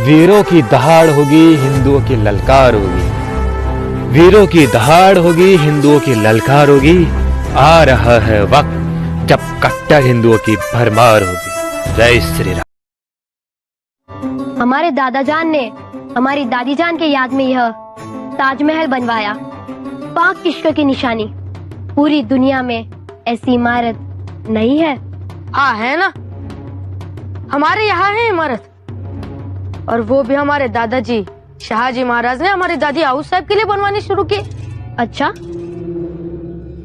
वीरों की दहाड़ होगी, हिंदुओं की ललकार होगी। वीरों की दहाड़ होगी, हिंदुओं की ललकार होगी। आ रहा है वक्त जब कट्टर हिंदुओं की भरमार होगी। जय श्री राम। हमारे दादा जान ने हमारी दादी जान के याद में यह ताजमहल बनवाया। पाक इश्क की निशानी। पूरी दुनिया में ऐसी इमारत नहीं है। हाँ है ना, हमारे यहाँ है इमारत, और वो भी हमारे दादाजी शाहजी महाराज ने हमारी दादी आऊ साहब के लिए बनवानी शुरू की। अच्छा,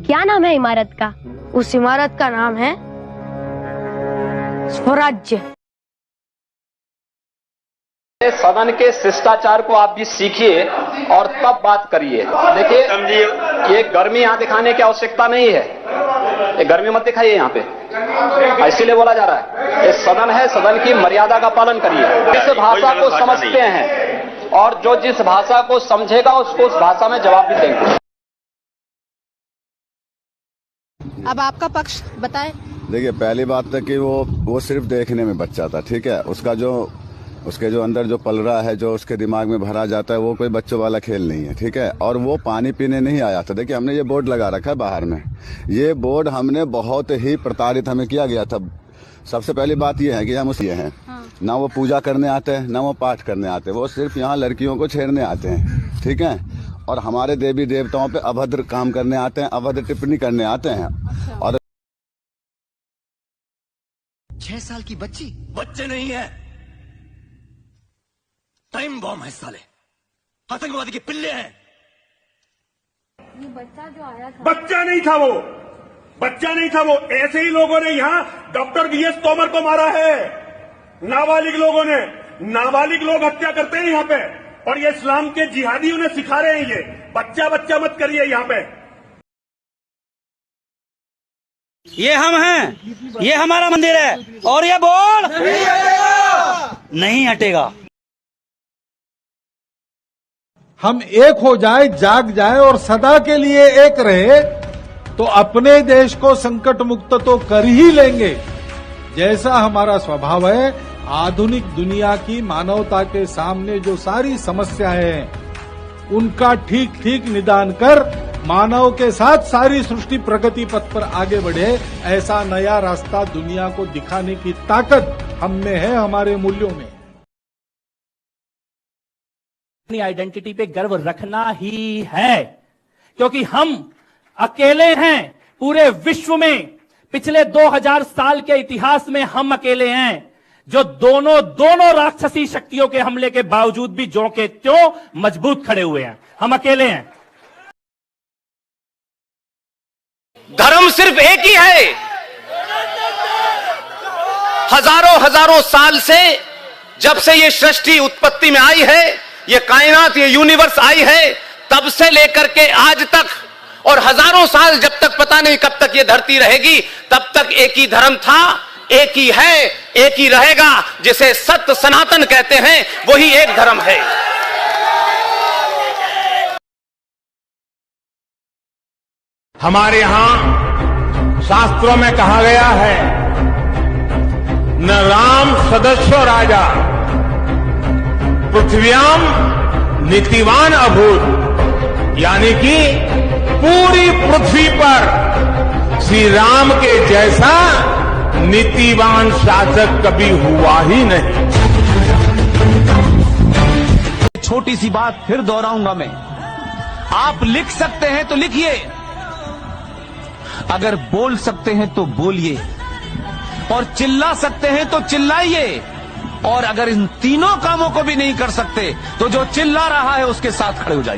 क्या नाम है इमारत का? उस इमारत का नाम है स्वराज्य। सदन के शिष्टाचार को आप भी सीखिए और तब बात करिए। देखिए, ये गर्मी यहाँ दिखाने की आवश्यकता नहीं है। ये गर्मी मत दिखाइए यहाँ पे, इसीलिए बोला जा रहा है। ये सदन है, सदन की मर्यादा का पालन करिए। जिस भाषा को समझते हैं और जो जिस भाषा को समझेगा उसको उस भाषा में जवाब भी देंगे। अब आपका पक्ष बताएं। देखिए, पहली बात है कि वो सिर्फ देखने में बच्चा था, ठीक है। उसके जो अंदर जो पलरा है, जो उसके दिमाग में भरा जाता है, वो कोई बच्चों वाला खेल नहीं है, ठीक है। और वो पानी पीने नहीं आया था। देखिए, हमने ये बोर्ड लगा रखा है बाहर में। ये बोर्ड हमने बहुत ही प्रताड़ित हमें किया गया था। सबसे पहली बात ये है कि हम ये हैं, ना वो पूजा करने आते हैं, ना वो पाठ करने आते हैं। वो सिर्फ यहाँ लड़कियों को छेड़ने आते हैं, ठीक है। और हमारे देवी देवताओं पे अभद्र काम करने आते हैं, अभद्र टिप्पणी करने आते हैं। और 6 साल की बच्चे नहीं है, टाइम बॉम्ब है साले, आतंकवादी के पिल्ले हैं। ये बच्चा जो आया था, बच्चा नहीं था वो। ऐसे ही लोगों ने यहाँ डॉक्टर वीएस तोमर को मारा है। नाबालिग लोगों ने, नाबालिग लोग हत्या करते हैं यहाँ पे, और ये इस्लाम के जिहादी उन्हें सिखा रहे हैं। ये बच्चा मत करिए यहाँ पे। ये हम हैं, ये हमारा मंदिर है, और ये बोल नहीं हटेगा। हम एक हो जाए, जाग जाए और सदा के लिए एक रहे, तो अपने देश को संकट मुक्त तो कर ही लेंगे। जैसा हमारा स्वभाव है, आधुनिक दुनिया की मानवता के सामने जो सारी समस्याएं हैं, उनका ठीक ठीक निदान कर मानव के साथ सारी सृष्टि प्रगति पथ पर आगे बढ़े, ऐसा नया रास्ता दुनिया को दिखाने की ताकत हम में है, हमारे मूल्यों में। अपनी आइडेंटिटी पे गर्व रखना ही है, क्योंकि हम अकेले हैं पूरे विश्व में। पिछले 2000 साल के इतिहास में हम अकेले हैं जो दोनों राक्षसी शक्तियों के हमले के बावजूद भी ज्यों के त्यों मजबूत खड़े हुए हैं। हम अकेले हैं। धर्म सिर्फ एक ही है। हजारों साल से, जब से ये सृष्टि उत्पत्ति में आई है, ये कायनात, ये यूनिवर्स आई है, तब से लेकर के आज तक, और हजारों साल जब तक पता नहीं कब तक ये धरती रहेगी, तब तक एक ही धर्म था, एक ही है, एक ही रहेगा। जिसे सत्य सनातन कहते हैं, वही एक धर्म है। हमारे यहां शास्त्रों में कहा गया है, न राम सदस्यो राजा पृथ्व्याम नीतिवान अभूत। यानी कि पूरी पृथ्वी पर श्री राम के जैसा नीतिवान शासक कभी हुआ ही नहीं। छोटी सी बात फिर दोहराऊंगा मैं, आप लिख सकते हैं तो लिखिए, अगर बोल सकते हैं तो बोलिए, और चिल्ला सकते हैं तो चिल्लाइए, और अगर इन तीनों कामों को भी नहीं कर सकते तो जो चिल्ला रहा है उसके साथ खड़े हो जाइए।